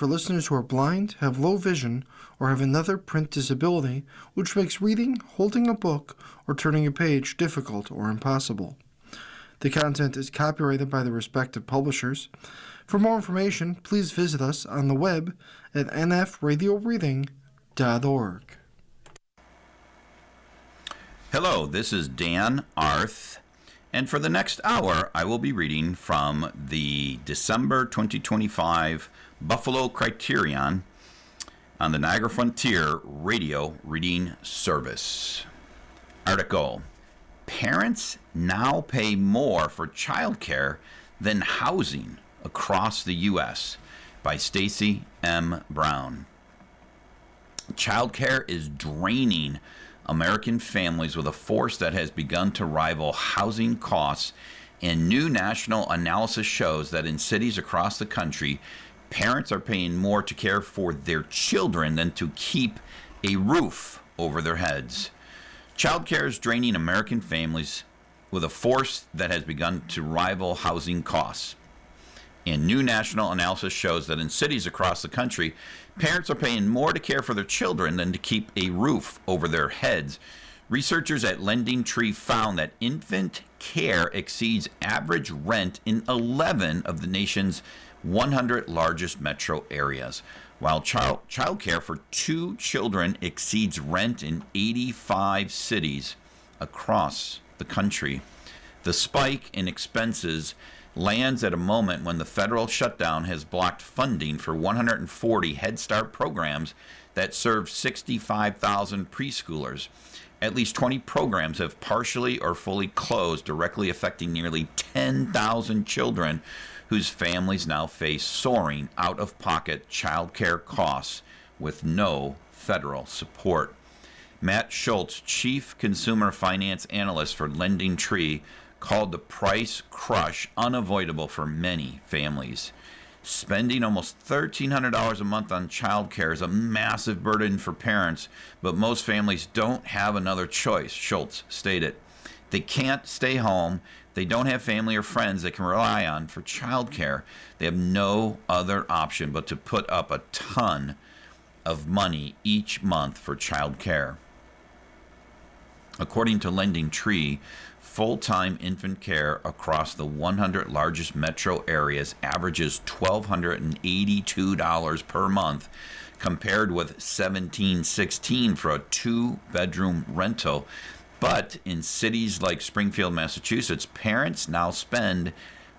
for listeners who are blind, have low vision, or have another print disability, which makes reading, holding a book, or turning a page difficult or impossible. The content is copyrighted by the respective publishers. For more information, please visit us on the web at nfradioreading.org. Hello, this is Dan Arth, and for the next hour, I will be reading from the December 2025 Buffalo Criterion on the Niagara Frontier Radio Reading Service. Article: Parents now pay more for childcare than housing across the U.S. by Stacy M. Brown. Childcare is draining American families with a force that has begun to rival housing costs, and new national analysis shows that in cities across the country, parents are paying more to care for their children than to keep a roof over their heads. Childcare is draining American families with a force that has begun to rival housing costs. And new national analysis shows that in cities across the country, parents are paying more to care for their children than to keep a roof over their heads. Researchers at Lending Tree found that infant care exceeds average rent in 11 of the nation's 100 largest metro areas, while child care for 2 children exceeds rent in 85 cities across the country. The spike in expenses lands at a moment when the federal shutdown has blocked funding for 140 Head Start programs that serve 65,000 preschoolers. At least 20 programs have partially or fully closed, directly affecting nearly 10,000 children whose families now face soaring out-of-pocket child care costs with no federal support. Matt Schultz, Chief Consumer Finance Analyst for Lending Tree, called the price crush unavoidable for many families. Spending almost $1,300 a month on childcare is a massive burden for parents, but most families don't have another choice, Schultz stated. They can't stay home. They don't have family or friends they can rely on for childcare. They have no other option but to put up a ton of money each month for childcare. According to Lending Tree, full-time infant care across the 100 largest metro areas averages $1,282 per month, compared with $1,716 for a 2-bedroom rental. But in cities like Springfield, Massachusetts, parents now spend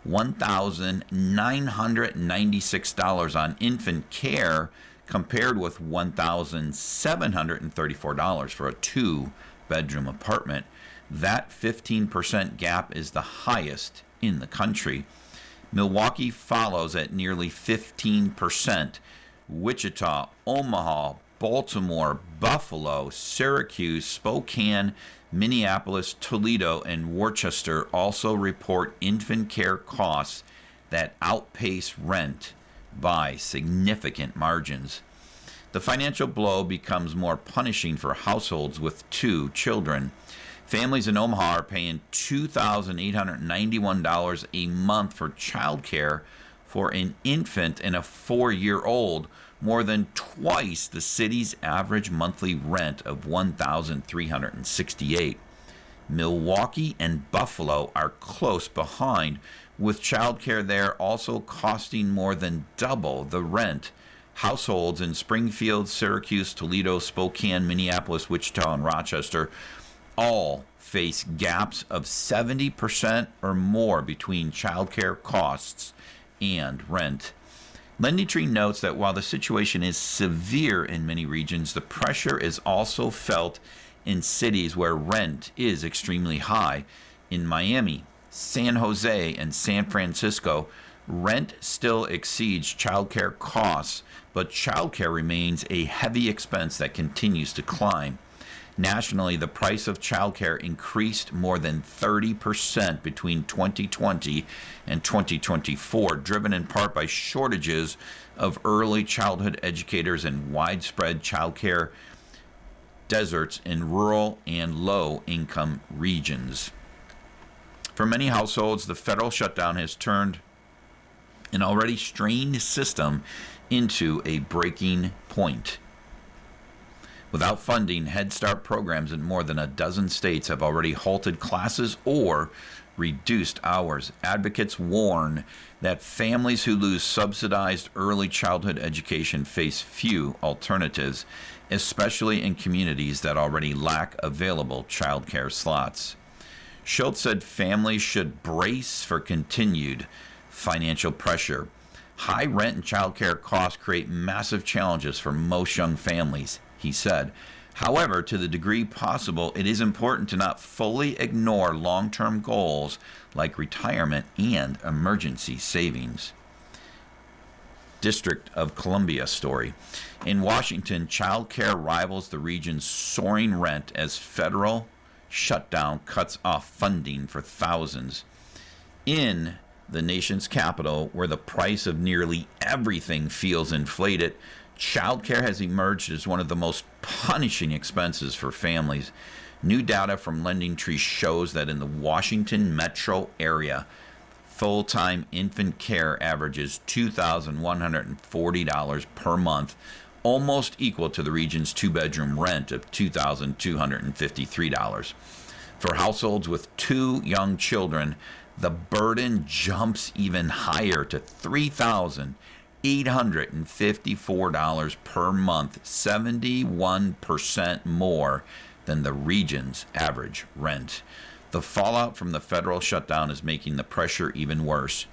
$1,996 on infant care, compared with $1,734 for a 2-bedroom apartment. That 15% gap is the highest in the country. Milwaukee follows at nearly 15%. Wichita, Omaha, Baltimore, Buffalo, Syracuse, Spokane, Minneapolis, Toledo, and Worcester also report infant care costs that outpace rent by significant margins. The financial blow becomes more punishing for households with 2 children. Families in Omaha are paying $2,891 a month for childcare for an infant and a 4-year-old, more than twice the city's average monthly rent of $1,368. Milwaukee and Buffalo are close behind, with childcare there also costing more than double the rent. Households in Springfield, Syracuse, Toledo, Spokane, Minneapolis, Wichita, and Rochester all face gaps of 70% or more between childcare costs and rent. Lending Tree notes that while the situation is severe in many regions, the pressure is also felt in cities where rent is extremely high. In Miami, San Jose, and San Francisco, rent still exceeds childcare costs, but childcare remains a heavy expense that continues to climb. Nationally, the price of childcare increased more than 30% between 2020 and 2024, driven in part by shortages of early childhood educators and widespread childcare deserts in rural and low-income regions. For many households, the federal shutdown has turned an already strained system into a breaking point. Without funding, Head Start programs in more than a dozen states have already halted classes or reduced hours. Advocates warn that families who lose subsidized early childhood education face few alternatives, especially in communities that already lack available childcare slots. Schultz said families should brace for continued financial pressure. High rent and childcare costs create massive challenges for most young families, he said. However, to the degree possible, it is important to not fully ignore long-term goals like retirement and emergency savings. District of Columbia story. In Washington, childcare rivals the region's soaring rent as federal shutdown cuts off funding for thousands. In the nation's capital, where the price of nearly everything feels inflated, childcare has emerged as one of the most punishing expenses for families. New data from LendingTree shows that in the Washington metro area, full-time infant care averages $2,140 per month, almost equal to the region's two-bedroom rent of $2,253. For households with 2 young children, the burden jumps even higher to $3,854 per month, 71% more than the region's average rent. The fallout from the federal shutdown is making the pressure even worse.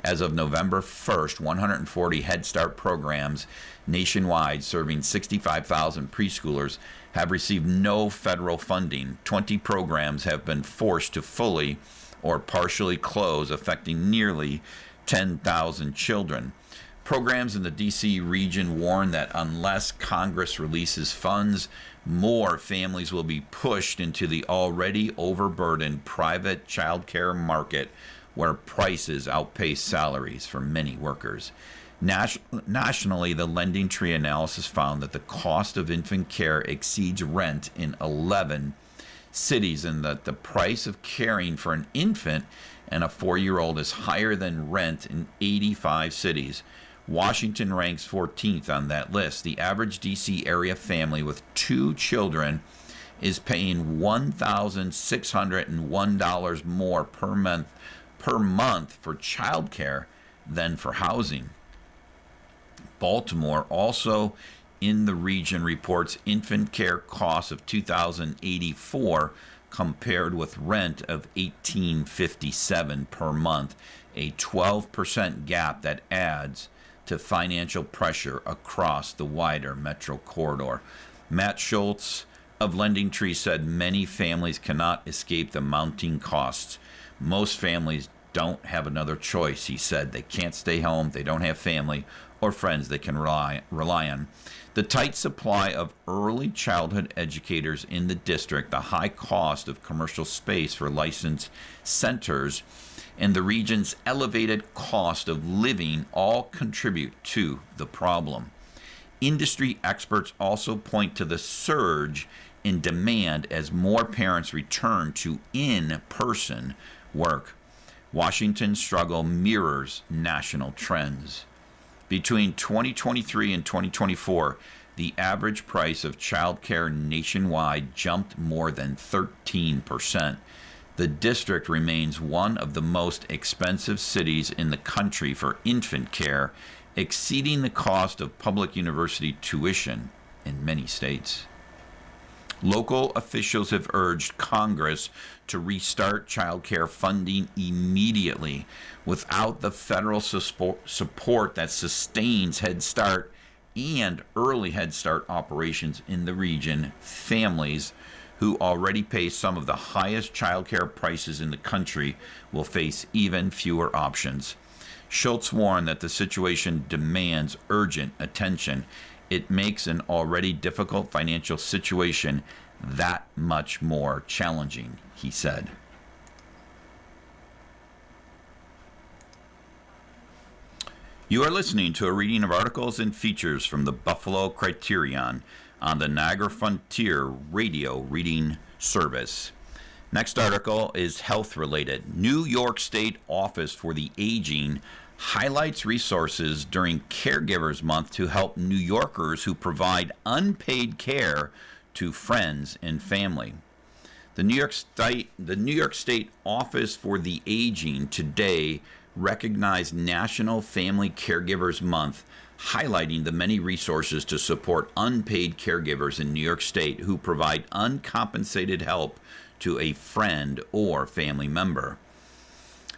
As of November 1st, 140 Head Start programs nationwide serving 65,000 preschoolers have received no federal funding. 20 programs have been forced to fully or partially close, affecting nearly 10,000 children. Programs in the D.C. region warn that unless Congress releases funds, more families will be pushed into the already overburdened private child care market where prices outpace salaries for many workers. Nationally, the LendingTree analysis found that the cost of infant care exceeds rent in 11 cities, and that the price of caring for an infant and a 4-year-old is higher than rent in 85 cities. Washington ranks 14th on that list. The average D.C. area family with 2 children is paying $1,601 more per month for childcare than for housing. Baltimore, also in the region, reports infant care costs of $2,084 compared with rent of $1,857 per month, a 12% gap that adds to financial pressure across the wider metro corridor. Matt Schultz of LendingTree said many families cannot escape the mounting costs. Most families don't have another choice, he said. They can't stay home, they don't have family or friends they can rely on. The tight supply of early childhood educators in the district, the high cost of commercial space for licensed centers, and the region's elevated cost of living all contribute to the problem. Industry experts also point to the surge in demand as more parents return to in-person work. Washington's struggle mirrors national trends. Between 2023 and 2024, the average price of childcare nationwide jumped more than 13%. The district remains one of the most expensive cities in the country for infant care, exceeding the cost of public university tuition in many states. Local officials have urged Congress to restart child care funding immediately. Without the federal support that sustains Head Start and early Head Start operations in the region, families who already pay some of the highest child care prices in the country will face even fewer options. Schultz warned that the situation demands urgent attention. It makes an already difficult financial situation that much more challenging, he said. You are listening to a reading of articles and features from the Buffalo Criterion on the Niagara Frontier Radio Reading Service. Next article is health related. New York State Office for the Aging highlights resources during Caregivers Month to help New Yorkers who provide unpaid care to friends and family. The New York State Office for the Aging today recognized National Family Caregivers Month, highlighting the many resources to support unpaid caregivers in New York State who provide uncompensated help to a friend or family member.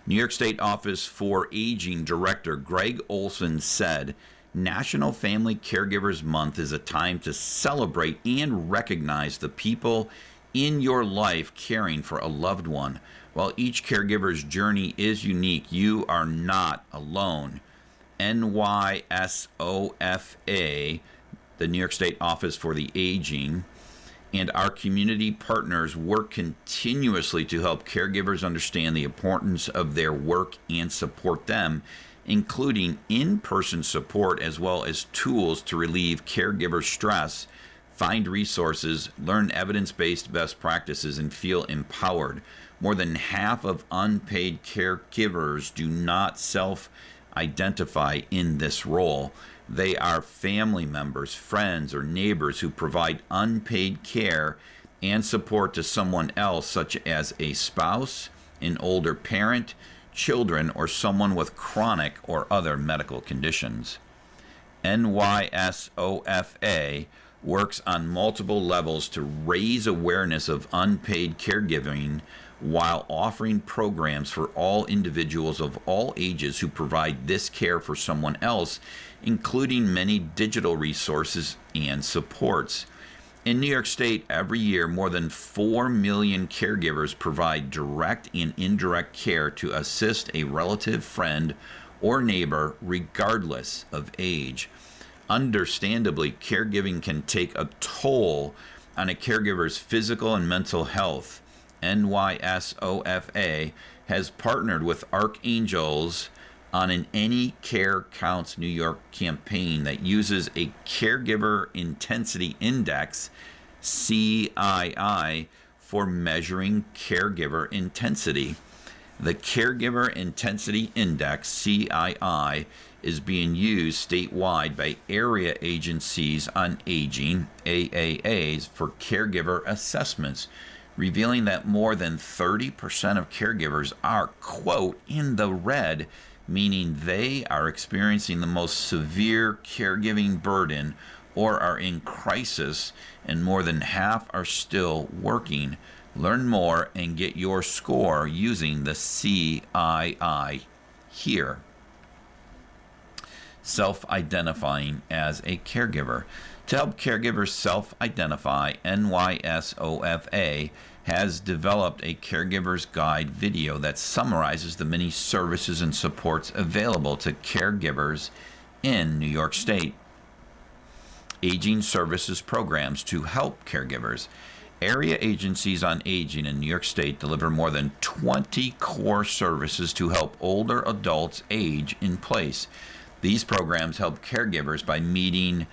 New York State Office for Aging Director Greg Olson said, National Family Caregivers Month is a time to celebrate and recognize the people in your life caring for a loved one. While each caregiver's journey is unique, you are not alone. NYSOFA, the New York State Office for the Aging, and our community partners work continuously to help caregivers understand the importance of their work and support them, including in-person support as well as tools to relieve caregiver stress, find resources, learn evidence-based best practices, and feel empowered. More than half of unpaid caregivers do not self-identify in this role. They are family members, friends, or neighbors who provide unpaid care and support to someone else, such as a spouse, an older parent, children, or someone with chronic or other medical conditions. NYSOFA works on multiple levels to raise awareness of unpaid caregiving while offering programs for all individuals of all ages who provide this care for someone else, including many digital resources and supports. In New York State, every year, more than 4 million caregivers provide direct and indirect care to assist a relative, friend, or neighbor, regardless of age. Understandably, caregiving can take a toll on a caregiver's physical and mental health. NYSOFA has partnered with Archangels on an Any Care Counts New York campaign that uses a Caregiver Intensity Index, CII, for measuring caregiver intensity. The Caregiver Intensity Index, CII, is being used statewide by area agencies on aging, AAAs, for caregiver assessments, revealing that more than 30% of caregivers are, quote, in the red, meaning they are experiencing the most severe caregiving burden or are in crisis, and more than half are still working. Learn more and get your score using the CII here. Self-identifying as a caregiver. To help caregivers self-identify, NYSOFA has developed a caregiver's guide video that summarizes the many services and supports available to caregivers in New York State. Aging services programs to help caregivers. Area agencies on aging in New York State deliver more than 20 core services to help older adults age in place. These programs help caregivers by meeting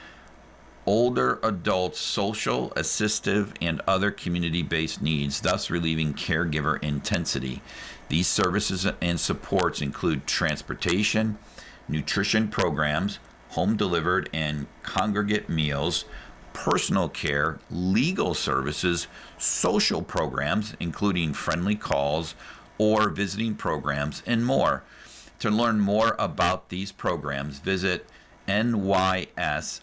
older adults' social, assistive, and other community-based needs, thus relieving caregiver intensity. These services and supports include transportation, nutrition programs, home-delivered and congregate meals, personal care, legal services, social programs, including friendly calls or visiting programs, and more. To learn more about these programs, visit NYSOFA's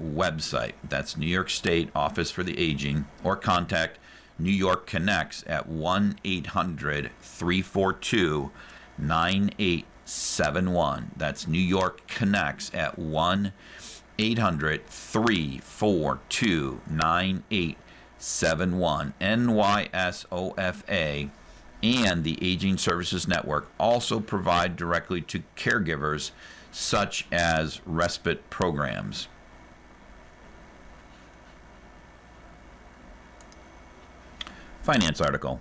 website. That's New York State Office for the Aging, or contact New York Connects at 1-800-342-9871. That's New York Connects at 1-800-342-9871. NYSOFA and the Aging Services Network also provide directly to caregivers, such as respite programs. Finance article.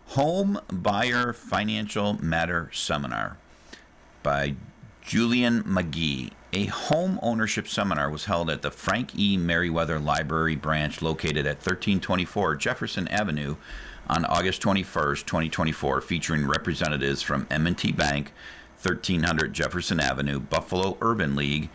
Home Buyer Financial Matter Seminar by Julian McGee. A home ownership seminar was held at the Frank E. Merriweather Library branch located at 1324 Jefferson Avenue on August 21st, 2024, featuring representatives from M&T Bank, 1300 Jefferson Avenue, Buffalo Urban League,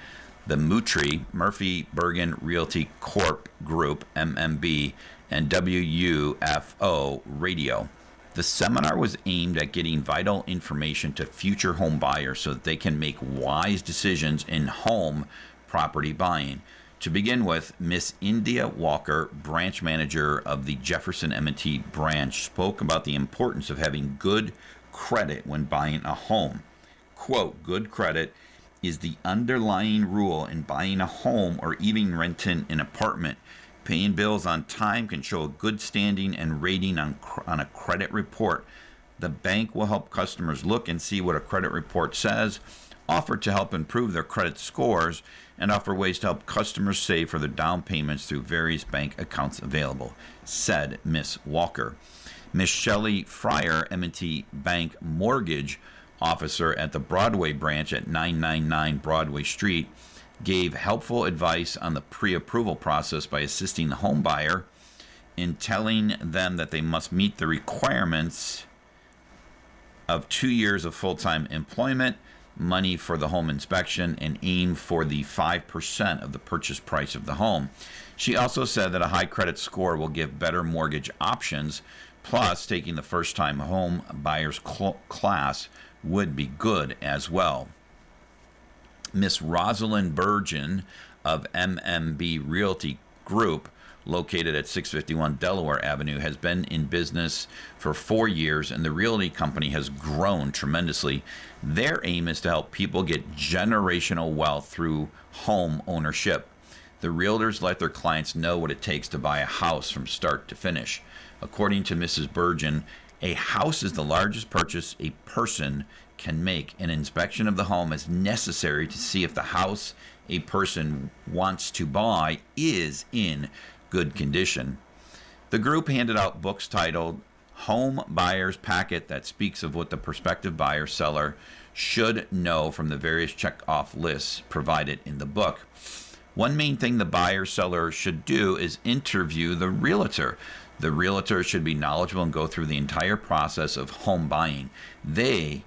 the Murphy Bergen Realty Corp Group, MMB, and WUFO Radio. The seminar was aimed at getting vital information to future home buyers so that they can make wise decisions in home property buying. To begin with, Miss India Walker, branch manager of the Jefferson M&T branch, spoke about the importance of having good credit when buying a home. Quote, good credit is the underlying rule in buying a home or even renting an apartment. Paying bills on time can show a good standing and rating on a credit report. The bank will help customers look and see what a credit report says, offer to help improve their credit scores, and offer ways to help customers save for their down payments through various bank accounts available, said Miss Walker. Miss Shelley Fryer, M&T Bank Mortgage Officer at the Broadway branch at 999 Broadway Street, gave helpful advice on the pre-approval process by assisting the home buyer in telling them that they must meet the requirements of 2 years of full-time employment, money for the home inspection, and aim for the 5% of the purchase price of the home. She also said that a high credit score will give better mortgage options, plus taking the first-time home buyer's class would be good as well. Miss Rosalind Burgeon of MMB Realty Group, located at 651 Delaware Avenue, has been in business for 4 years, and the realty company has grown tremendously. Their aim is to help people get generational wealth through home ownership. The realtors let their clients know what it takes to buy a house from start to finish. According to Mrs. Burgeon, a house is the largest purchase a person can make. An inspection of the home is necessary to see if the house a person wants to buy is in good condition. The group handed out books titled Home Buyer's Packet that speaks of what the prospective buyer seller should know from the various check-off lists provided in the book. One main thing the buyer seller should do is interview the realtor. The realtor should be knowledgeable and go through the entire process of home buying. They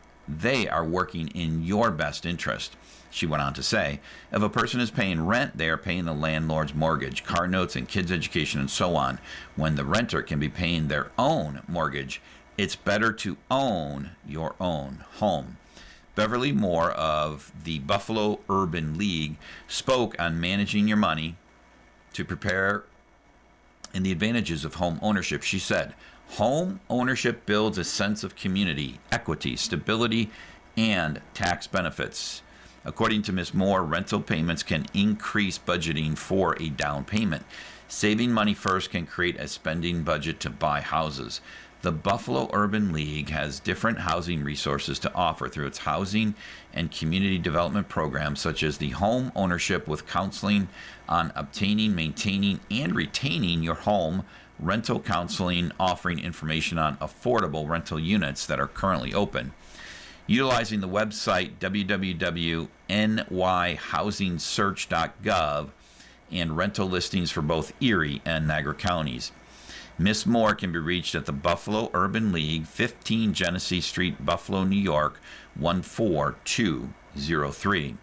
are working in your best interest. She went on to say, if a person is paying rent, they are paying the landlord's mortgage, car notes, and kids' education, and so on. When the renter can be paying their own mortgage, it's better to own your own home. Beverly Moore of the Buffalo Urban League spoke on managing your money to prepare and the advantages of home ownership. She said, home ownership builds a sense of community, equity, stability, and tax benefits. According to Ms. Moore, rental payments can increase budgeting for a down payment. Saving money first can create a spending budget to buy houses. The Buffalo Urban League has different housing resources to offer through its housing and community development programs, such as the home ownership with counseling on obtaining, maintaining, and retaining your home, rental counseling offering information on affordable rental units that are currently open. Utilizing the website www.nyhousingsearch.gov and rental listings for both Erie and Niagara counties. Miss Moore can be reached at the Buffalo Urban League, 15 Genesee Street, Buffalo, New York, 14203.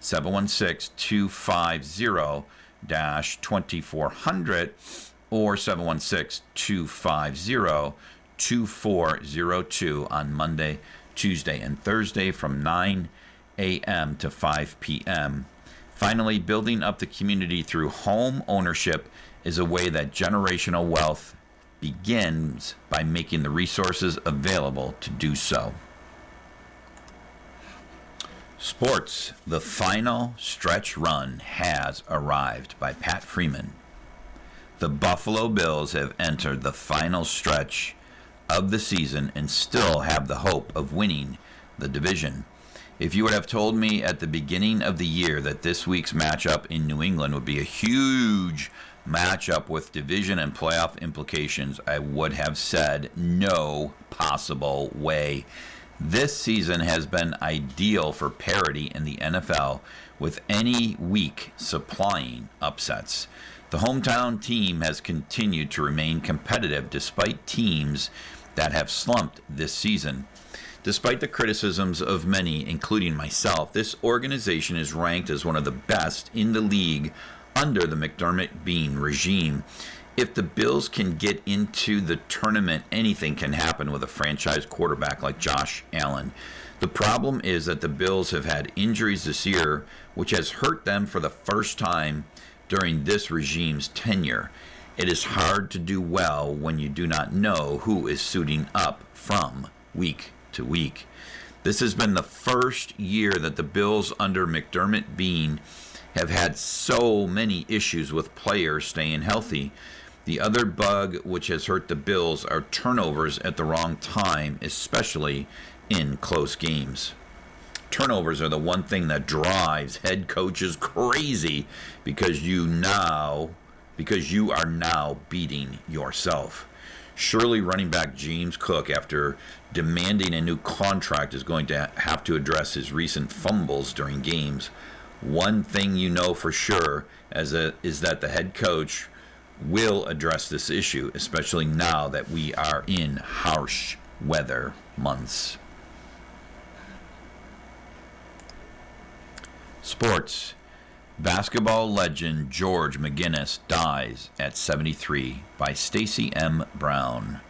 716-250-2400 or 716-250-2402 on Monday, Tuesday, and Thursday from 9 a.m. to 5 p.m. Finally, building up the community through home ownership is a way that generational wealth begins by making the resources available to do so. Sports. The final stretch run has arrived by Pat Freeman. The Buffalo Bills have entered the final stretch of the season and still have the hope of winning the division. If you would have told me at the beginning of the year that this week's matchup in New England would be a huge matchup with division and playoff implications, I would have said no possible way. This season has been ideal for parity in the NFL, with any week supplying upsets. The hometown team has continued to remain competitive despite teams that have slumped this season. Despite the criticisms of many, including myself, this organization is ranked as one of the best in the league under the McDermott Bean regime. If the Bills can get into the tournament, anything can happen with a franchise quarterback like Josh Allen. The problem is that the Bills have had injuries this year, which has hurt them for the first time during this regime's tenure. It is hard to do well when you do not know who is suiting up from week to week. This has been the first year that the Bills under McDermott Bean have had so many issues with players staying healthy. The other bug which has hurt the Bills are turnovers at the wrong time, especially in close games. Turnovers are the one thing that drives head coaches crazy because you are now beating yourself. Surely running back James Cook, after demanding a new contract, is going to have to address his recent fumbles during games. One thing you know for sure is that the head coach will address this issue, especially now that we are in harsh weather months. Sports. Basketball legend George McGinnis dies at 73 by Stacey M. Brown.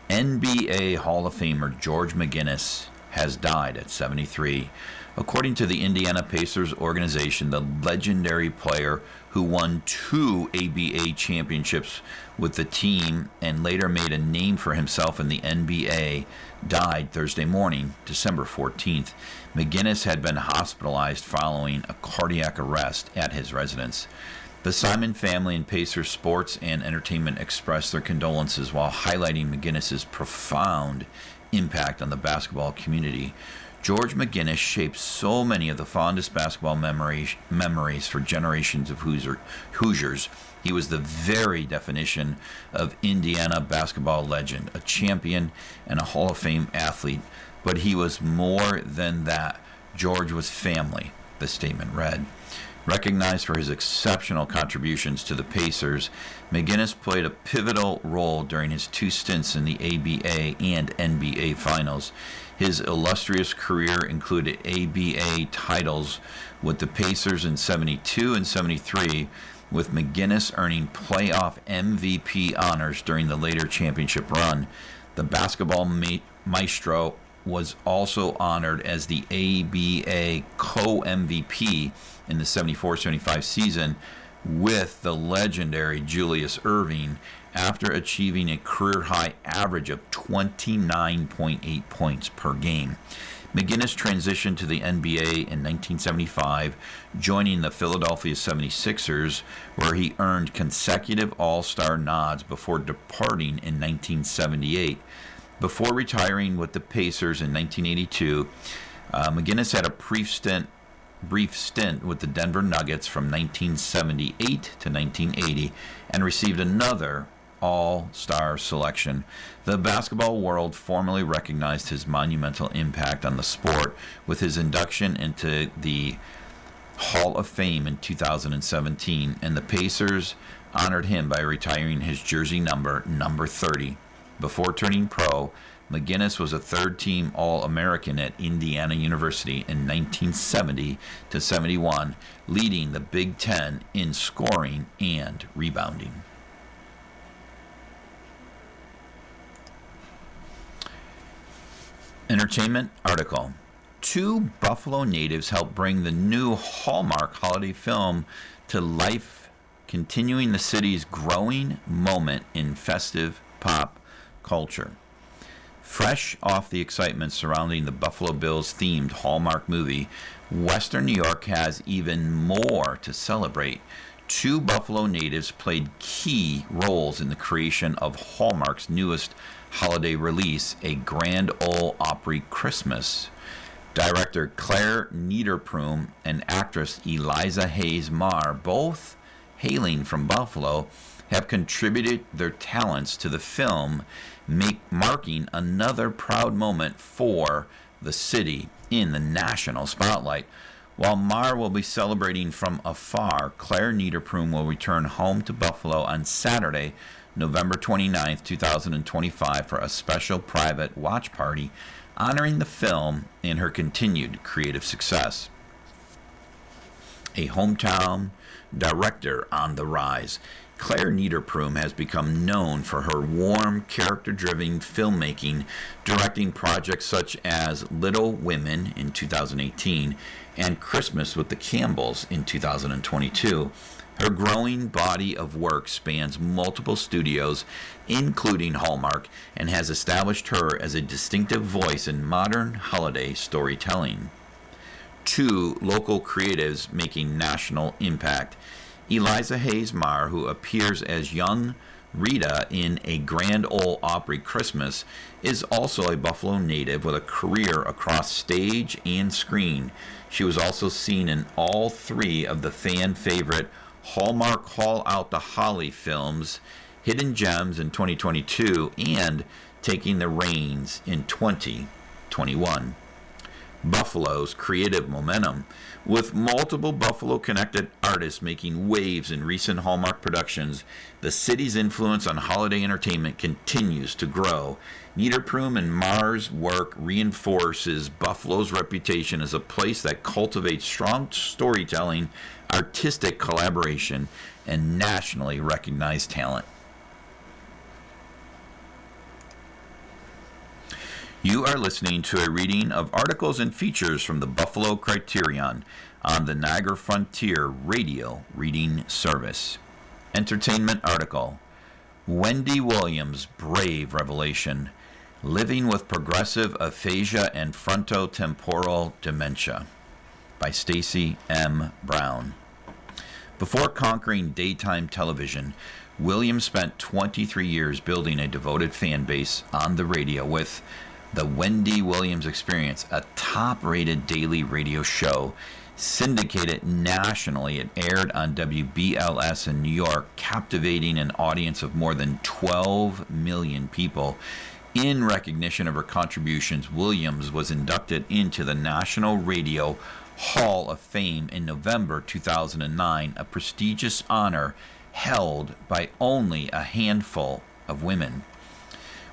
NBA Hall of Famer George McGinnis has died at 73. According to the Indiana Pacers organization, the legendary player who won 2 ABA championships with the team and later made a name for himself in the NBA died Thursday morning, December 14th. McGinnis had been hospitalized following a cardiac arrest at his residence. The Simon family and Pacers Sports and Entertainment expressed their condolences while highlighting McGinnis's profound impact on the basketball community. George McGinnis shaped so many of the fondest basketball memories for generations of Hoosiers. He was the very definition of Indiana basketball legend, a champion and a Hall of Fame athlete. But he was more than that. George was family, the statement read. Recognized for his exceptional contributions to the Pacers, McGinnis played a pivotal role during his 2 stints in the ABA and NBA finals. His illustrious career included ABA titles with the Pacers in 72 and 73, with McGinnis earning playoff MVP honors during the later championship run. The basketball maestro was also honored as the ABA co-MVP in the 74-75 season with the legendary Julius Erving after achieving a career-high average of 29.8 points per game. McGinnis transitioned to the NBA in 1975, joining the Philadelphia 76ers, where he earned consecutive All-Star nods before departing in 1978. Before retiring with the Pacers in 1982, McGinnis had a brief stint with the Denver Nuggets from 1978 to 1980 and received another All-Star selection. The basketball world formally recognized his monumental impact on the sport with his induction into the Hall of Fame in 2017, and the Pacers honored him by retiring his jersey number 30. Before turning pro, McGinnis was a third-team All-American at Indiana University in 1970 to 71, leading the Big Ten in scoring and rebounding. Entertainment article. 2 Buffalo natives helped bring the new Hallmark holiday film to life, continuing the city's growing moment in festive pop culture. Fresh off the excitement surrounding the Buffalo Bills themed Hallmark movie, Western New York has even more to celebrate. 2 Buffalo natives played key roles in the creation of Hallmark's newest holiday release, A Grand Ole Opry Christmas. Director Claire Niederpruem and actress Eliza Hayes Marr, both hailing from Buffalo, have contributed their talents to the film, marking another proud moment for the city in the national spotlight. While Marr will be celebrating from afar, Claire Niederpruem will return home to Buffalo on Saturday, November 29th, 2025, for a special private watch party honoring the film and her continued creative success. A hometown director on the rise, Claire Niederpruem has become known for her warm, character-driven filmmaking, directing projects such as Little Women in 2018 and Christmas with the Campbells in 2022. Her growing body of work spans multiple studios, including Hallmark, and has established her as a distinctive voice in modern holiday storytelling. Two local creatives making national impact. Eliza Hayes Marr, who appears as young Rita in A Grand Ole Opry Christmas, is also a Buffalo native with a career across stage and screen. She was also seen in all three of the fan favorite Hallmark Haul Out the Holly films, Hidden Gems in 2022 and Taking the Reins in 2021. Buffalo's creative momentum, with multiple Buffalo-connected artists making waves in recent Hallmark productions, the city's influence on holiday entertainment continues to grow. Niederpruem and Marr's work reinforces Buffalo's reputation as a place that cultivates strong storytelling, artistic collaboration, and nationally recognized talent. You are listening to a reading of articles and features from the Buffalo Criterion on the Niagara Frontier Radio Reading Service. Entertainment article: Wendy Williams' Brave Revelation, Living with Progressive Aphasia and Frontotemporal Dementia, by Stacy M. Brown. Before conquering daytime television, Williams spent 23 years building a devoted fan base on the radio with The Wendy Williams Experience, a top-rated daily radio show. Syndicated nationally, it aired on WBLS in New York, captivating an audience of more than 12 million people. In recognition of her contributions, Williams was inducted into the National Radio Hall of Fame in November 2009, a prestigious honor held by only a handful of women.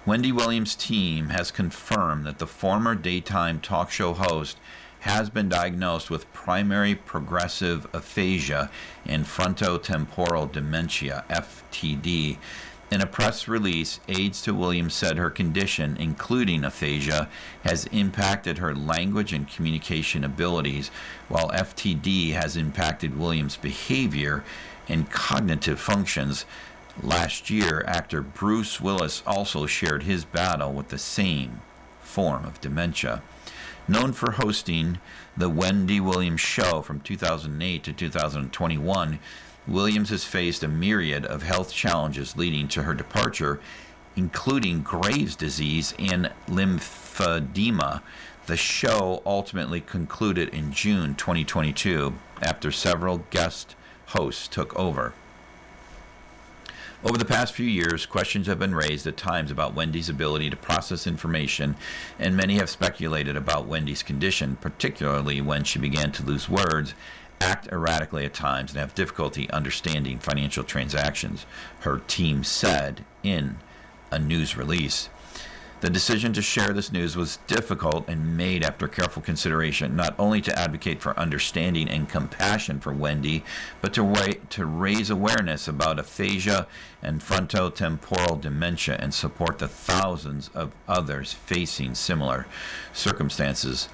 Wendy Williams' team has confirmed that the former daytime talk show host has been diagnosed with primary progressive aphasia and frontotemporal dementia, FTD. In a press release, aides to Williams said her condition, including aphasia, has impacted her language and communication abilities, while FTD has impacted Williams' behavior and cognitive functions. Last year, actor Bruce Willis also shared his battle with the same form of dementia. Known for hosting The Wendy Williams Show from 2008 to 2021, Williams has faced a myriad of health challenges leading to her departure, including Graves' disease and lymphedema. The show ultimately concluded in June 2022 after several guest hosts took over. Over the past few years, questions have been raised at times about Wendy's ability to process information, and many have speculated about Wendy's condition, particularly when she began to lose words, act erratically at times, and have difficulty understanding financial transactions, her team said in a news release. The decision to share this news was difficult and made after careful consideration, not only to advocate for understanding and compassion for Wendy, but to raise awareness about aphasia and frontotemporal dementia and support the thousands of others facing similar circumstances.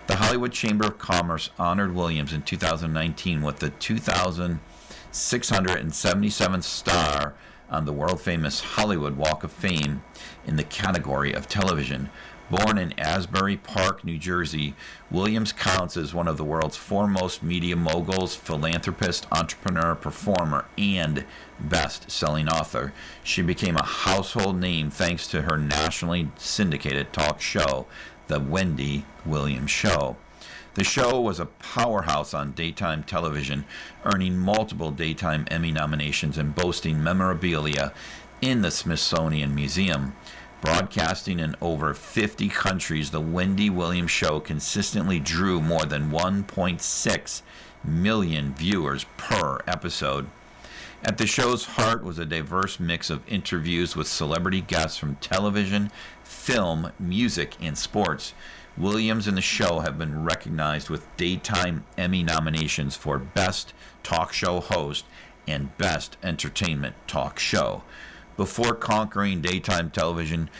The Hollywood Chamber of Commerce honored Williams in 2019 with the 2,677th star on the world-famous Hollywood Walk of Fame in the category of television. Born in Asbury Park, New Jersey, Williams counts as one of the world's foremost media moguls, philanthropist, entrepreneur, performer, and best-selling author. She became a household name thanks to her nationally syndicated talk show, The Wendy Williams Show. The show was a powerhouse on daytime television, earning multiple daytime Emmy nominations and boasting memorabilia in the Smithsonian Museum. Broadcasting in over 50 countries, The Wendy Williams Show consistently drew more than 1.6 million viewers per episode. At the show's heart was a diverse mix of interviews with celebrity guests from television, film, music, and sports. Williams and the show have been recognized with Daytime Emmy nominations for Best Talk Show Host and Best Entertainment Talk Show. Before conquering daytime television,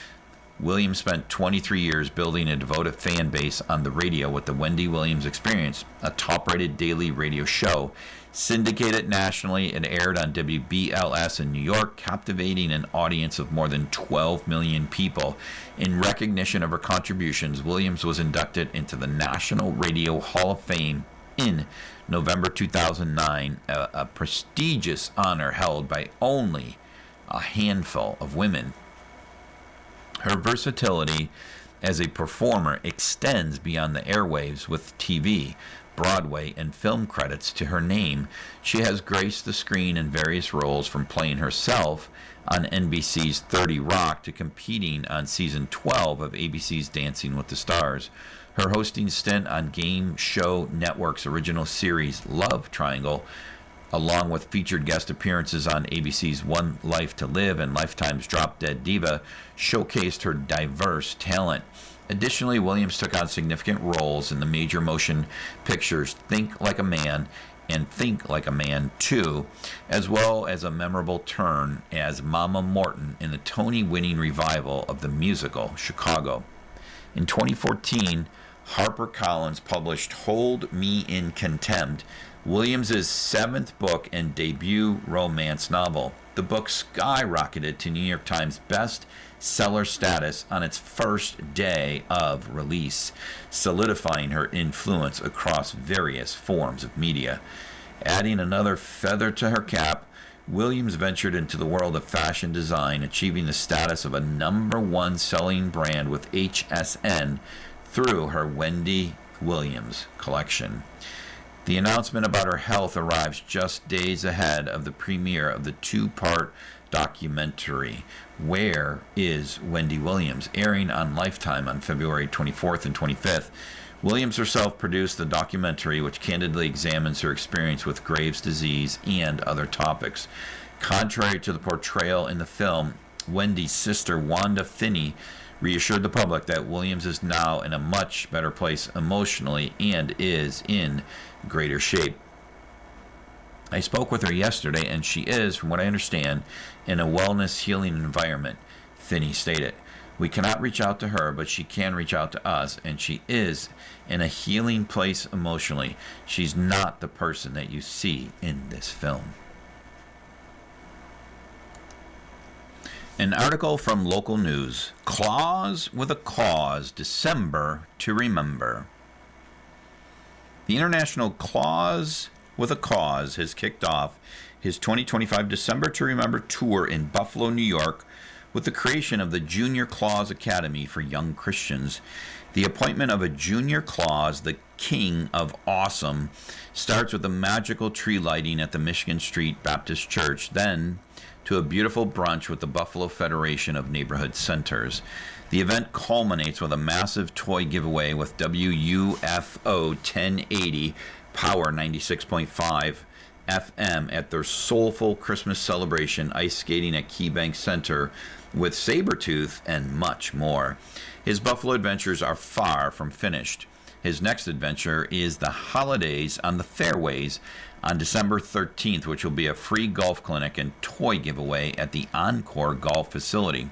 Williams spent 23 years building a devoted fan base on the radio with the Wendy Williams Experience, a top-rated daily radio show. Syndicated nationally, it aired on WBLS in New York, captivating an audience of more than 12 million people. In recognition of her contributions, Williams was inducted into the National Radio Hall of Fame in November 2009, a prestigious honor held by only a handful of women. Her versatility as a performer extends beyond the airwaves with TV, Broadway, and film credits to her name. She has graced the screen in various roles, from playing herself on NBC's 30 Rock to competing on season 12 of ABC's Dancing with the Stars. Her hosting stint on Game Show Network's original series Love Triangle, along with featured guest appearances on ABC's One Life to Live and Lifetime's Drop Dead Diva, showcased her diverse talent. Additionally, Williams took on significant roles in the major motion pictures Think Like a Man and Think Like a Man 2, as well as a memorable turn as Mama Morton in the Tony-winning revival of the musical Chicago. In 2014, HarperCollins published Hold Me in Contempt, Williams' seventh book and debut romance novel. The book skyrocketed to New York Times bestseller status on its first day of release, solidifying her influence across various forms of media. Adding another feather to her cap, Williams ventured into the world of fashion design, achieving the status of a #1 selling brand with HSN through her Wendy Williams collection. The announcement about her health arrives just days ahead of the premiere of the two-part documentary, Where is Wendy Williams?, airing on Lifetime on February 24th and 25th. Williams herself produced the documentary, which candidly examines her experience with Graves' disease and other topics. Contrary to the portrayal in the film, Wendy's sister, Wanda Finney, reassured the public that Williams is now in a much better place emotionally and is in greater shape. I spoke with her yesterday, and she is, from what I understand, in a wellness healing environment, Finney stated. We cannot reach out to her, but she can reach out to us, and she is in a healing place emotionally. She's not the person that you see in this film. An article from local news, Claus with a Cause, December to Remember. The International Claus with a Cause has kicked off his 2025 December to Remember tour in Buffalo, New York, with the creation of the Junior Claus Academy for Young Christians. The appointment of a Junior Claus, the King of Awesome, starts with a magical tree lighting at the Michigan Street Baptist Church, then to a beautiful brunch with the Buffalo Federation of Neighborhood Centers. The event culminates with a massive toy giveaway with WUFO 1080 Power 96.5 FM at their soulful Christmas celebration, ice skating at KeyBank Center with Sabretooth, and much more. His Buffalo adventures are far from finished. His next adventure is the Holidays on the Fairways on December 13th, which will be a free golf clinic and toy giveaway at the Encore Golf Facility.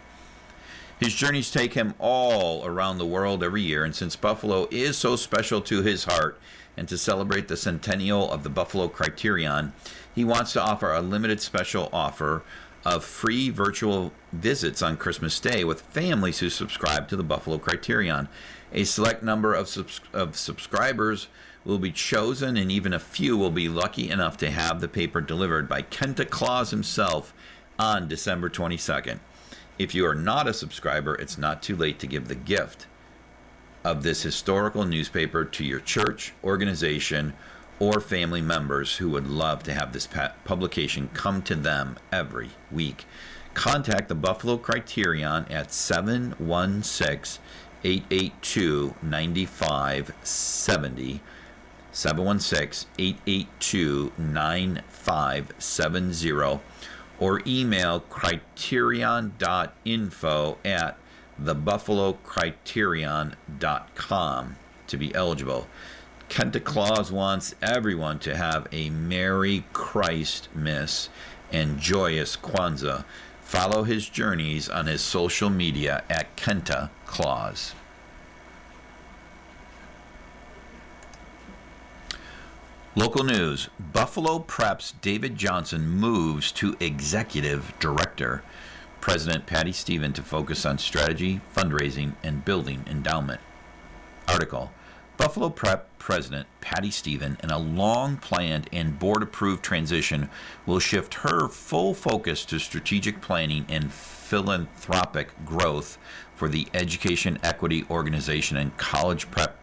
His journeys take him all around the world every year, and since Buffalo is so special to his heart, and to celebrate the centennial of the Buffalo Criterion, he wants to offer a limited special offer of free virtual visits on Christmas Day with families who subscribe to the Buffalo Criterion. A select number of subscribers will be chosen, and even a few will be lucky enough to have the paper delivered by Kenta Claus himself on December 22nd. If you are not a subscriber, it's not too late to give the gift of this historical newspaper to your church, organization, or family members who would love to have this publication come to them every week. Contact the Buffalo Criterion at 716-882-9570, 716-882-9570, or email criterion.info@thebuffalocriterion.com to be eligible. Kenta Claus wants everyone to have a Merry Christmas and joyous Kwanzaa. Follow his journeys on his social media at Kenta Claus. Local news. Buffalo Prep's David Johnson moves to executive director. President Patty Stephen to focus on strategy, fundraising, and building endowment. Article. Buffalo Prep President Patty Stephen, in a long-planned and board-approved transition, will shift her full focus to strategic planning and philanthropic growth for the Education Equity Organization, and College Prep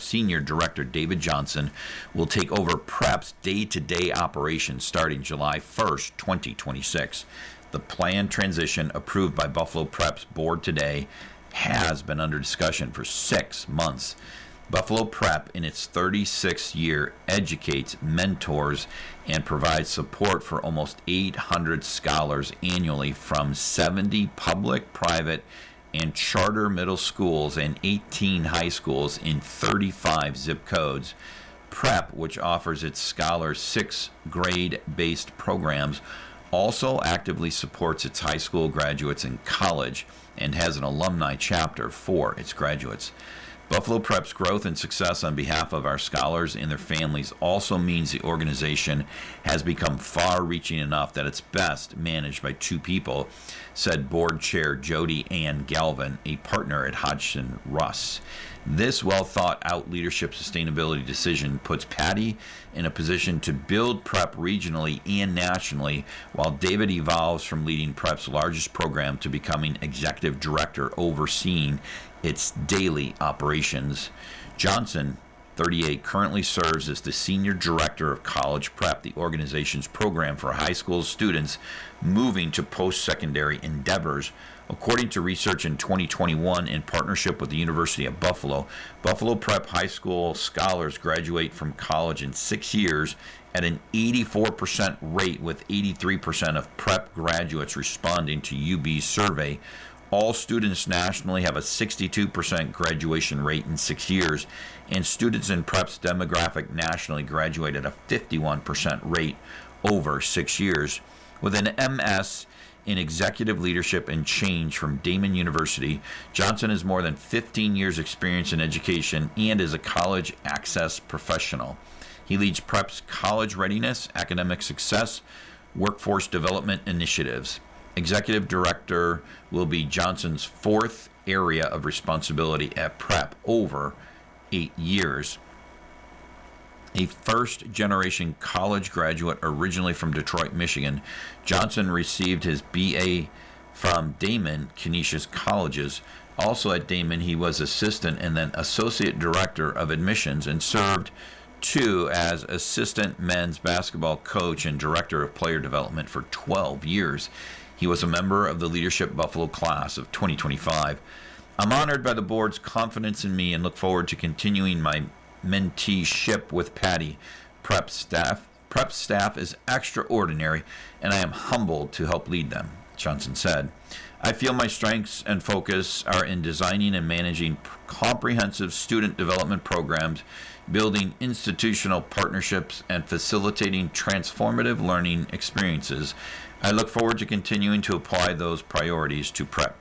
Senior Director David Johnson will take over Prep's day-to-day operations starting July 1st, 2026. The planned transition, approved by Buffalo Prep's board today, has been under discussion for 6 months. Buffalo Prep, in its 36th year, educates, mentors, and provides support for almost 800 scholars annually from 70 public, private, and charter middle schools and 18 high schools in 35 zip codes. Prep, which offers its scholars 6 grade-based programs, also actively supports its high school graduates in college and has an alumni chapter for its graduates. Buffalo Prep's growth and success on behalf of our scholars and their families also means the organization has become far-reaching enough that it's best managed by 2 people, said Board Chair Jody Ann Galvin, a partner at Hodgson Russ. This well-thought-out leadership sustainability decision puts Patty in a position to build Prep regionally and nationally, while David evolves from leading Prep's largest program to becoming executive director overseeing its daily operations. Johnson, 38, currently serves as the senior director of College Prep, the organization's program for high school students moving to post-secondary endeavors. According to research in 2021 in partnership with the University of Buffalo, Buffalo Prep high school scholars graduate from college in 6 years at an 84% rate, with 83% of Prep graduates responding to UB's survey. All students nationally have a 62% graduation rate in 6 years, and students in Prep's demographic nationally graduate at a 51% rate over 6 years. With an MS in executive leadership and change from Damon University, Johnson has more than 15 years experience in education and is a college access professional. He leads Prep's college readiness, academic success, workforce development initiatives. Executive Director will be Johnson's 4th area of responsibility at Prep over 8 years. A first-generation college graduate originally from Detroit, Michigan, Johnson received his BA from Damon Canisius Colleges. Also at Damon, he was assistant and then associate director of admissions, and served too as assistant men's basketball coach and director of player development for 12 years. He was a member of the Leadership Buffalo class of 2025. I'm honored by the board's confidence in me and look forward to continuing my menteeship with Patty. Prep staff is extraordinary, and I am humbled to help lead them, Johnson said. I feel my strengths and focus are in designing and managing comprehensive student development programs, building institutional partnerships, and facilitating transformative learning experiences. I look forward to continuing to apply those priorities to Prep.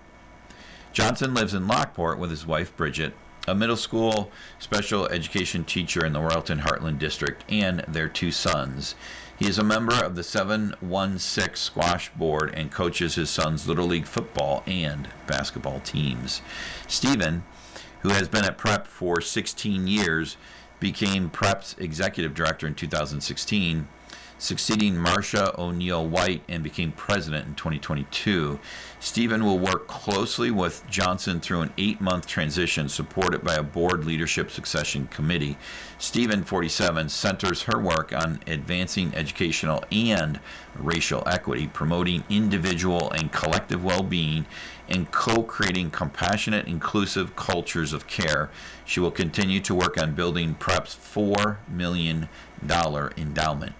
Johnson lives in Lockport with his wife, Bridget, a middle school special education teacher in the Royalton Heartland District, and their 2 sons. He is a member of the 716 squash board and coaches his sons' Little League football and basketball teams. Stephen, who has been at Prep for 16 years, became Prep's executive director in 2016. succeeding Marcia O'Neill White, and became president in 2022. Stephen will work closely with Johnson through an 8-month transition supported by a board leadership succession committee. Stephen, 47, centers her work on advancing educational and racial equity, promoting individual and collective well-being, and co-creating compassionate, inclusive cultures of care. She will continue to work on building PrEP's $4 million endowment.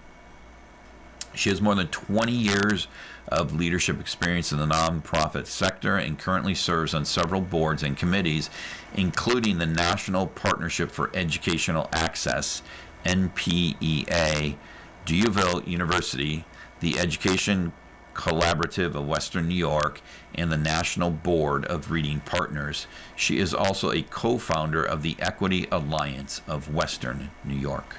She has more than 20 years of leadership experience in the nonprofit sector and currently serves on several boards and committees, including the National Partnership for Educational Access, NPEA, D'Youville University, the Education Collaborative of Western New York, and the National Board of Reading Partners. She is also a co-founder of the Equity Alliance of Western New York.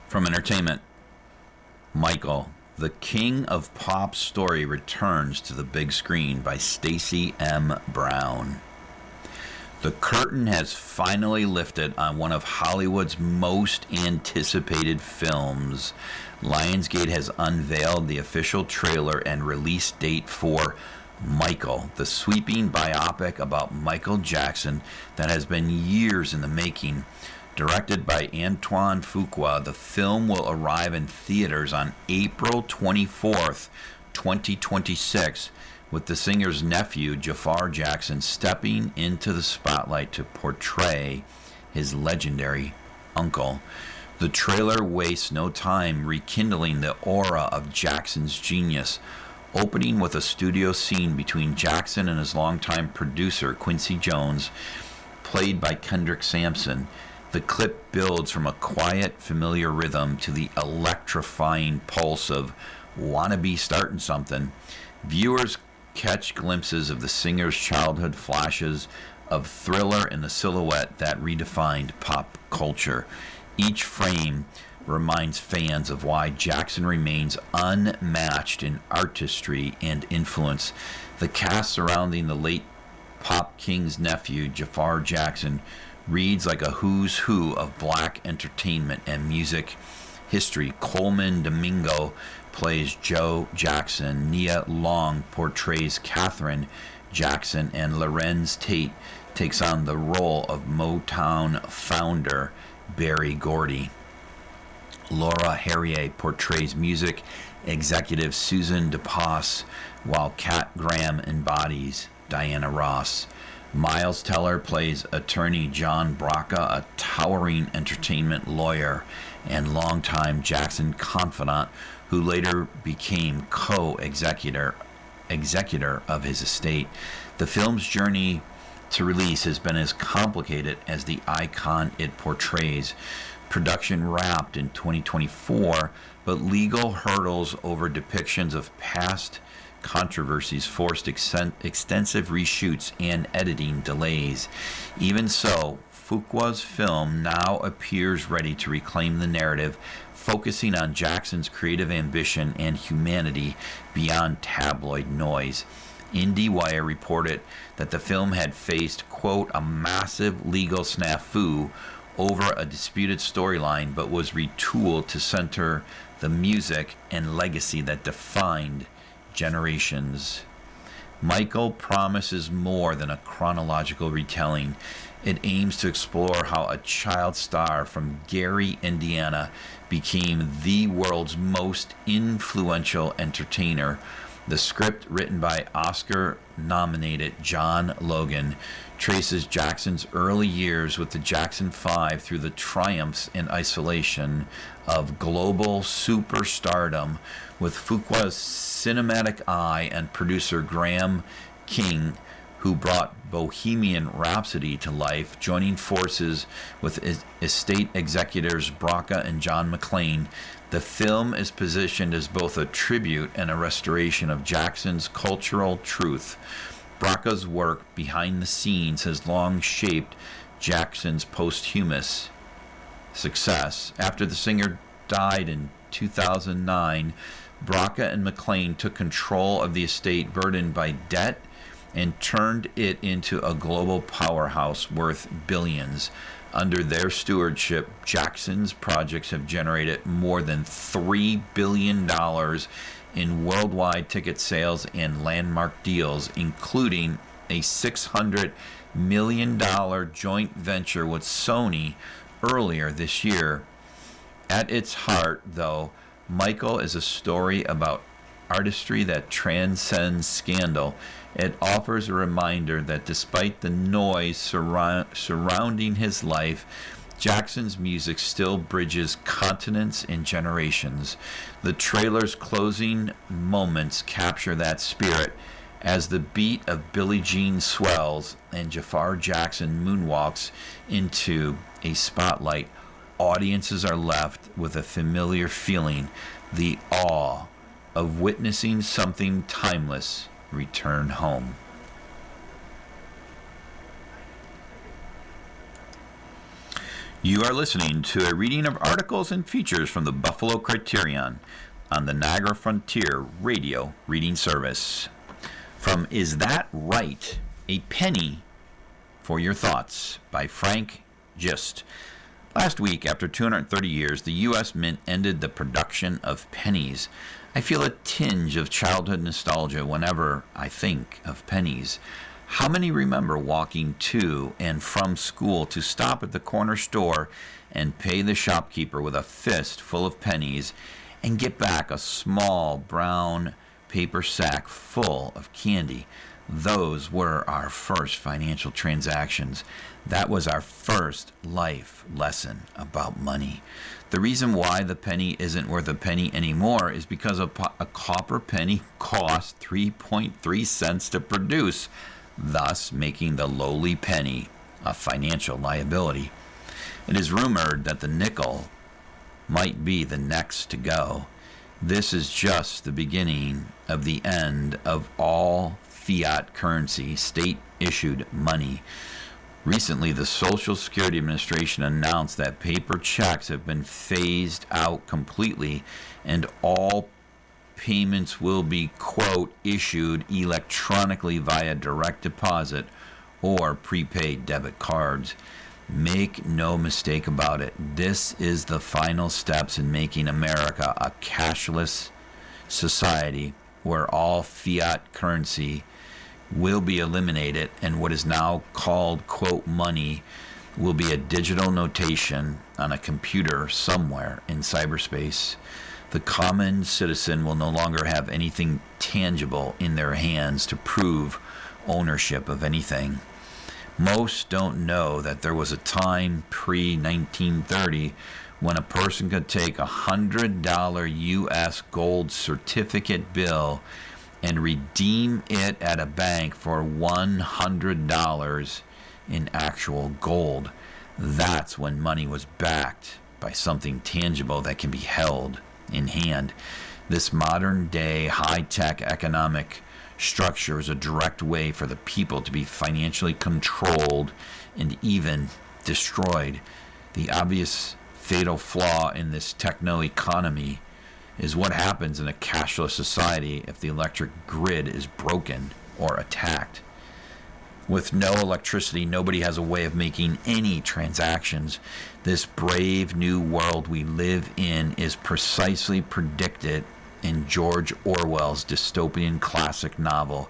From entertainment, Michael, the King of Pop story returns to the big screen by Stacey M. Brown. The curtain has finally lifted on one of Hollywood's most anticipated films. Lionsgate has unveiled the official trailer and release date for Michael, the sweeping biopic about Michael Jackson that has been years in the making. Directed by Antoine Fuqua, the film will arrive in theaters on April 24th, 2026, with the singer's nephew, Jafar Jackson, stepping into the spotlight to portray his legendary uncle. The trailer wastes no time rekindling the aura of Jackson's genius, opening with a studio scene between Jackson and his longtime producer, Quincy Jones, played by Kendrick Sampson. The clip builds from a quiet, familiar rhythm to the electrifying pulse of "Wanna Be Startin' Something." Viewers catch glimpses of the singer's childhood, flashes of Thriller and the silhouette that redefined pop culture. Each frame reminds fans of why Jackson remains unmatched in artistry and influence. The cast surrounding the late pop king's nephew, Jafar Jackson, reads like a who's who of black entertainment and music history. Coleman Domingo plays Joe Jackson, Nia Long portrays Catherine Jackson, and Lorenz Tate takes on the role of Motown founder Berry Gordy. Laura Harrier portrays music executive Susan DePass, while Kat Graham embodies Diana Ross. Miles Teller plays attorney John Braca, a towering entertainment lawyer and longtime Jackson confidant who later became co-executor of his estate. The film's journey to release has been as complicated as the icon it portrays. Production wrapped in 2024, but legal hurdles over depictions of past controversies forced extensive reshoots and editing delays. Even so, Fuqua's film now appears ready to reclaim the narrative, focusing on Jackson's creative ambition and humanity beyond tabloid noise. IndieWire reported that the film had faced, quote, a massive legal snafu over a disputed storyline, but was retooled to center the music and legacy that defined generations. Michael promises more than a chronological retelling. It aims to explore how a child star from Gary, Indiana, became the world's most influential entertainer. The script, written by Oscar-nominated John Logan, traces Jackson's early years with the Jackson 5 through the triumphs and isolation of global superstardom, with Fuqua's cinematic eye and producer Graham King, who brought Bohemian Rhapsody to life, joining forces with estate executors Braca and John McClane. The film is positioned as both a tribute and a restoration of Jackson's cultural truth. Braca's work behind the scenes has long shaped Jackson's posthumous success. After the singer died in 2009, Braca and McClane took control of the estate burdened by debt and turned it into a global powerhouse worth billions. Under their stewardship, Jackson's projects have generated more than $3 billion in worldwide ticket sales and landmark deals, including a $600 million joint venture with Sony earlier this year. At its heart, though, Michael is a story about artistry that transcends scandal. It offers a reminder that despite the noise surrounding his life, Jackson's music still bridges continents and generations. The trailer's closing moments capture that spirit. As the beat of Billie Jean swells and Jafar Jackson moonwalks into a spotlight, audiences are left with a familiar feeling, the awe of witnessing something timeless return home. You are listening to a reading of articles and features from the Buffalo Criterion on the Niagara Frontier Radio Reading Service. From Is That Right? A Penny for Your Thoughts by Frank Gist. Last week, after 230 years, the U.S. Mint ended the production of pennies. I feel a tinge of childhood nostalgia whenever I think of pennies. How many remember walking to and from school to stop at the corner store and pay the shopkeeper with a fist full of pennies and get back a small brown paper sack full of candy? Those were our first financial transactions. That was our first life lesson about money. The reason why the penny isn't worth a penny anymore is because a copper penny cost 3.3 cents to produce, thus making the lowly penny a financial liability. It is rumored that the nickel might be the next to go. This is just the beginning of the end of all fiat currency, state-issued money. Recently, the Social Security Administration announced that paper checks have been phased out completely and all payments will be, quote, issued electronically via direct deposit or prepaid debit cards. Make no mistake about it, this is the final steps in making America a cashless society where all fiat currency will be eliminated and what is now called, quote, money will be a digital notation on a computer somewhere in cyberspace. The common citizen will no longer have anything tangible in their hands to prove ownership of anything. Most don't know that there was a time pre-1930 when a person could take a $100 U.S. gold certificate bill and redeem it at a bank for $100 in actual gold. That's when money was backed by something tangible that can be held in hand. This modern day high-tech economic structure is a direct way for the people to be financially controlled and even destroyed. The obvious fatal flaw in this techno-economy is what happens in a cashless society if the electric grid is broken or attacked. With no electricity, nobody has a way of making any transactions. This brave new world we live in is precisely predicted in George Orwell's dystopian classic novel,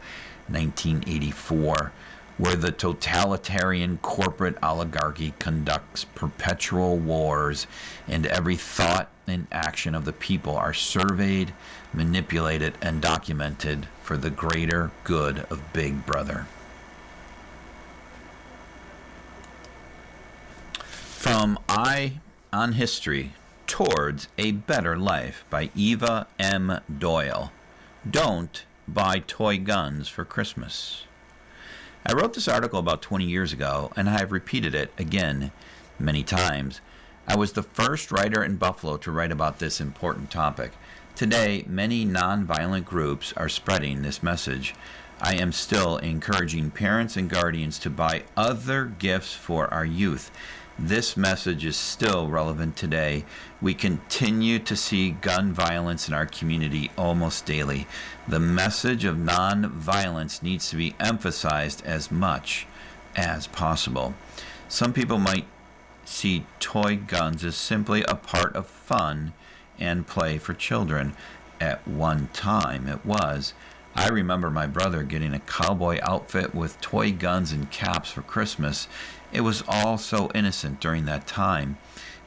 1984, where the totalitarian corporate oligarchy conducts perpetual wars and every thought and action of the people are surveyed, manipulated, and documented for the greater good of Big Brother. From Eye on History, Towards a Better Life by Eva M. Doyle. Don't buy toy guns for Christmas. I wrote this article about 20 years ago, and I have repeated it again many times. I was the first writer in Buffalo to write about this important topic. Today, many nonviolent groups are spreading this message. I am still encouraging parents and guardians to buy other gifts for our youth. This message is still relevant today. We continue to see gun violence in our community almost daily. The message of non-violence needs to be emphasized as much as possible. Some people might see toy guns as simply a part of fun and play for children. At one time it was. I remember my brother getting a cowboy outfit with toy guns and caps for Christmas. It was all so innocent during that time.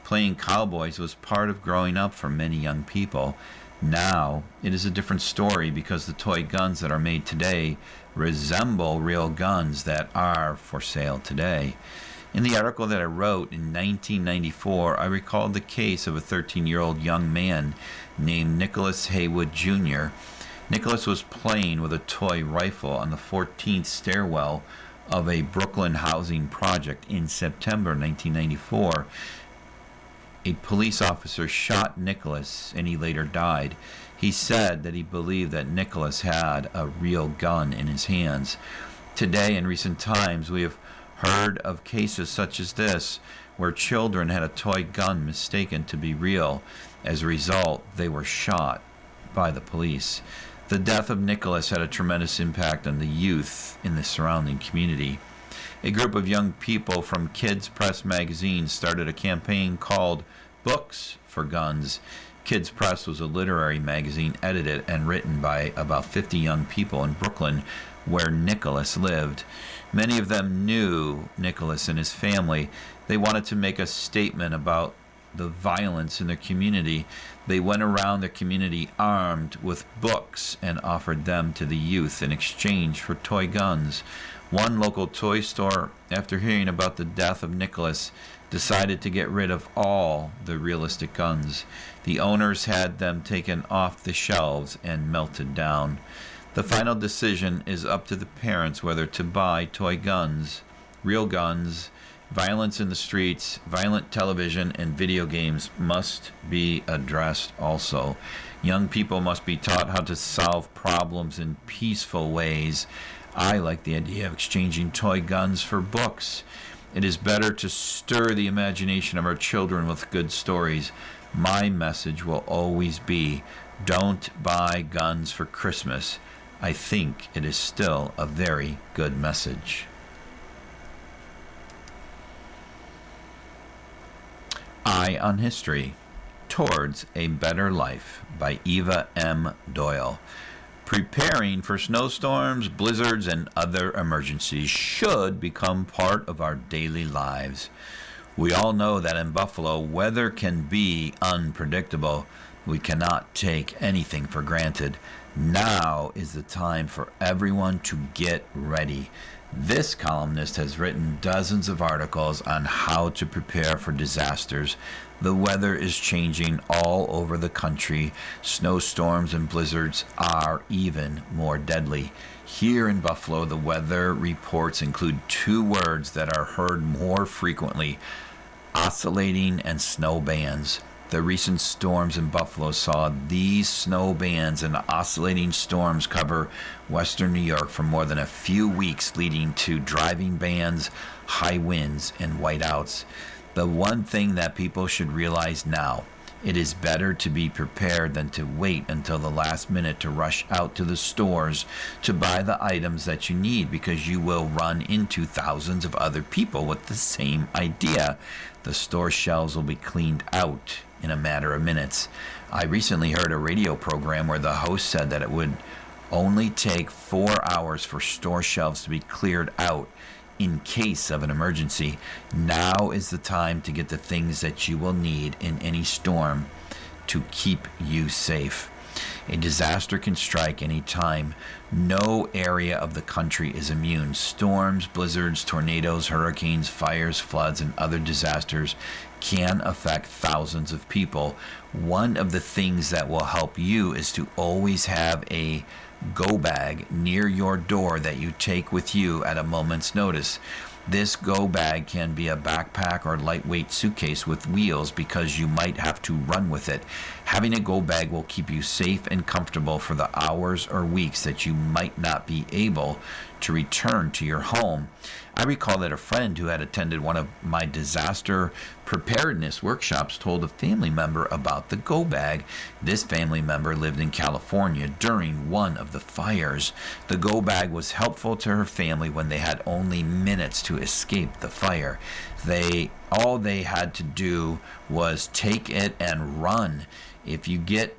Playing cowboys was part of growing up for many young people. Now it is a different story because the toy guns that are made today resemble real guns that are for sale today. In the article that I wrote in 1994, I recalled the case of a 13-year-old young man named Nicholas Haywood Jr. Nicholas was playing with a toy rifle on the 14th stairwell of a Brooklyn housing project in September 1994. A police officer shot Nicholas and he later died. He said that he believed that Nicholas had a real gun in his hands. Today, in recent times, we have heard of cases such as this, where children had a toy gun mistaken to be real. As a result, they were shot by the police. The death of Nicholas had a tremendous impact on the youth in the surrounding community. A group of young people from Kids Press magazine started a campaign called Books for Guns. Kids Press was a literary magazine edited and written by about 50 young people in Brooklyn, where Nicholas lived. Many of them knew Nicholas and his family. They wanted to make a statement about the violence in their community. They went around their community armed with books and offered them to the youth in exchange for toy guns. One local toy store, after hearing about the death of Nicholas, decided to get rid of all the realistic guns. The owners had them taken off the shelves and melted down. The final decision is up to the parents whether to buy toy guns, real guns. Violence in the streets, violent television, and video games must be addressed also. Young people must be taught how to solve problems in peaceful ways. I like the idea of exchanging toy guns for books. It is better to stir the imagination of our children with good stories. My message will always be, don't buy guns for Christmas. I think it is still a very good message. Eye on History, Towards a Better Life by Eva M. Doyle. Preparing for snowstorms, blizzards, and other emergencies should become part of our daily lives. We all know that in Buffalo, weather can be unpredictable. We cannot take anything for granted. Now is the time for everyone to get ready. This columnist has written dozens of articles on how to prepare for disasters. The weather is changing all over the country. Snowstorms and blizzards are even more deadly. Here in Buffalo, the weather reports include two words that are heard more frequently: oscillating and snow bands. The recent storms in Buffalo saw these snow bands and oscillating storms cover western New York for more than a few weeks, leading to driving bans, high winds, and whiteouts. The one thing that people should realize now: it is better to be prepared than to wait until the last minute to rush out to the stores to buy the items that you need, because you will run into thousands of other people with the same idea. The store shelves will be cleaned out in a matter of minutes. I recently heard a radio program where the host said that it would only take 4 hours for store shelves to be cleared out in case of an emergency. Now is the time to get the things that you will need in any storm to keep you safe. A disaster can strike any time. No area of the country is immune. Storms, blizzards, tornadoes, hurricanes, fires, floods, and other disasters can affect thousands of people. One of the things that will help you is to always have a go bag near your door that you take with you at a moment's notice. This go bag can be a backpack or lightweight suitcase with wheels because you might have to run with it. Having a go bag will keep you safe and comfortable for the hours or weeks that you might not be able to return to your home. I recall that a friend who had attended one of my disaster preparedness workshops told a family member about the go bag. This family member lived in California during one of the fires. The go bag was helpful to her family when they had only minutes to escape the fire. All they had to do was take it and run. If you get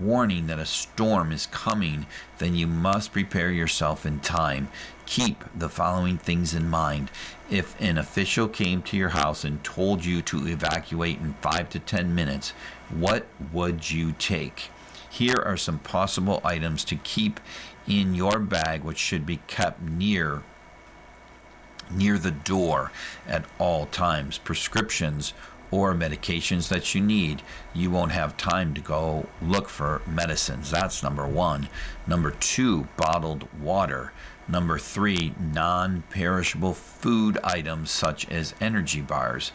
warning that a storm is coming, then you must prepare yourself in time. Keep the following things in mind. If an official came to your house and told you to evacuate in 5 to 10 minutes, what would you take? Here are some possible items to keep in your bag, which should be kept near the door at all times. Prescriptions or medications that you need. You won't have time to go look for medicines. That's number 1. Number 2, bottled water. Number 3, non-perishable food items such as energy bars.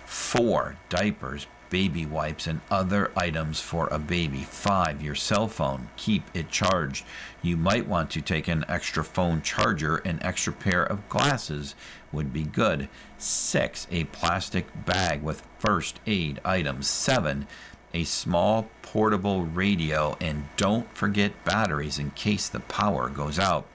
4, diapers, baby wipes, and other items for a baby. 5, your cell phone. Keep it charged. You might want to take an extra phone charger. An extra pair of glasses would be good. 6, a plastic bag with first aid items. 7, a small portable radio, and don't forget batteries in case the power goes out.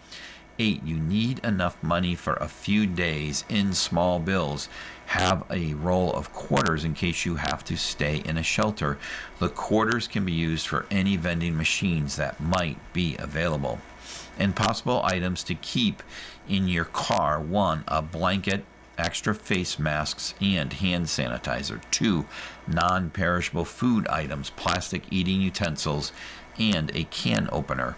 8, you need enough money for a few days in small bills. Have a roll of quarters in case you have to stay in a shelter. The quarters can be used for any vending machines that might be available. And possible items to keep in your car: 1, a blanket, extra face masks, and hand sanitizer. 2, non-perishable food items, plastic eating utensils, and a can opener.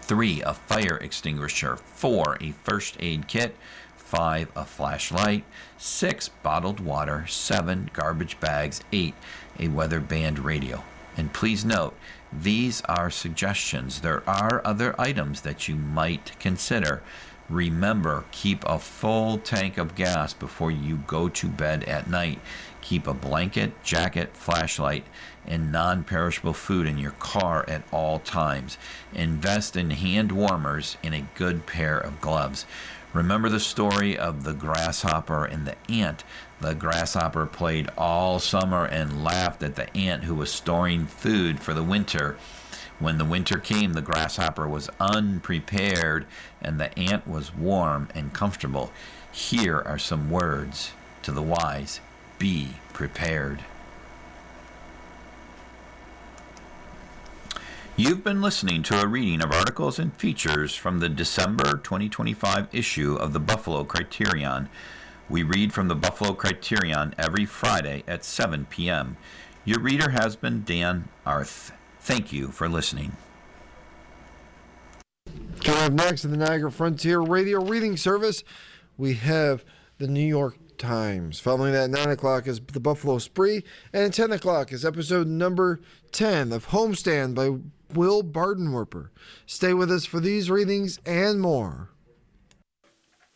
3, a fire extinguisher. 4, a first aid kit. 5, a flashlight. 6, bottled water. 7, garbage bags. 8, a weather band radio. And please note, these are suggestions. There are other items that you might consider. Remember, keep a full tank of gas before you go to bed at night. Keep a blanket, jacket, flashlight, and non-perishable food in your car at all times. Invest in hand warmers and a good pair of gloves. Remember the story of the grasshopper and the ant. The grasshopper played all summer and laughed at the ant who was storing food for the winter. When the winter came, the grasshopper was unprepared and the ant was warm and comfortable. Here are some words to the wise: be prepared. You've been listening to a reading of articles and features from the December 2025 issue of the Buffalo Criterion. We read from the Buffalo Criterion every Friday at 7 p.m. Your reader has been Dan Arth. Thank you for listening. Coming up next in the Niagara Frontier Radio Reading Service, we have the New York Times. Following that, 9 o'clock is the Buffalo Spree, and at 10 o'clock is episode number 10 of Homestand by Will Bardenwerper. Stay with us for these readings and more.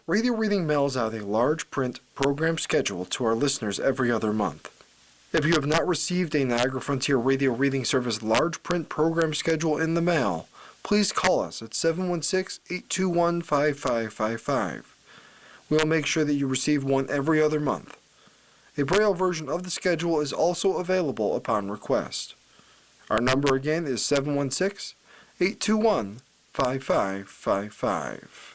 Radio Reading mails out a large print program schedule to our listeners every other month. If you have not received a Niagara Frontier Radio Reading Service large print program schedule in the mail, please call us at 716-821-5555. We will make sure that you receive one every other month. A Braille version of the schedule is also available upon request. Our number again is 716-821-5555.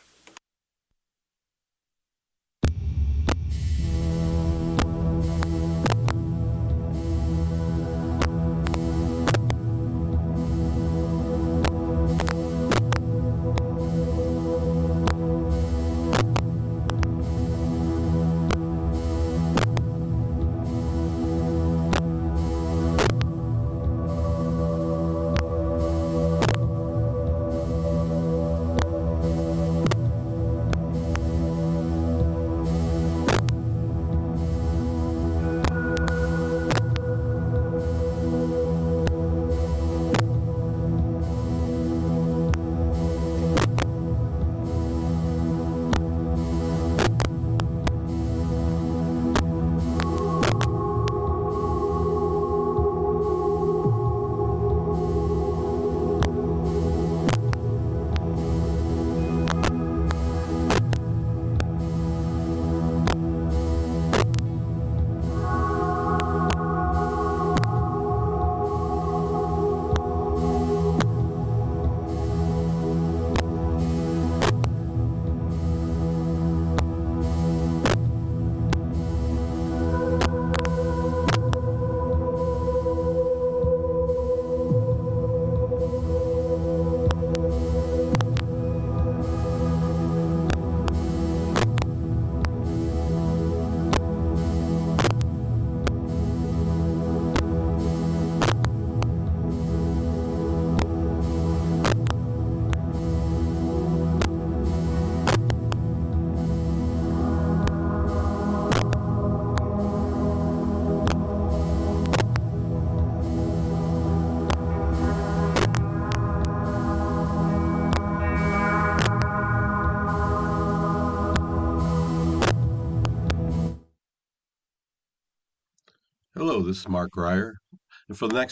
Hello, this is Mark Reier. And for the next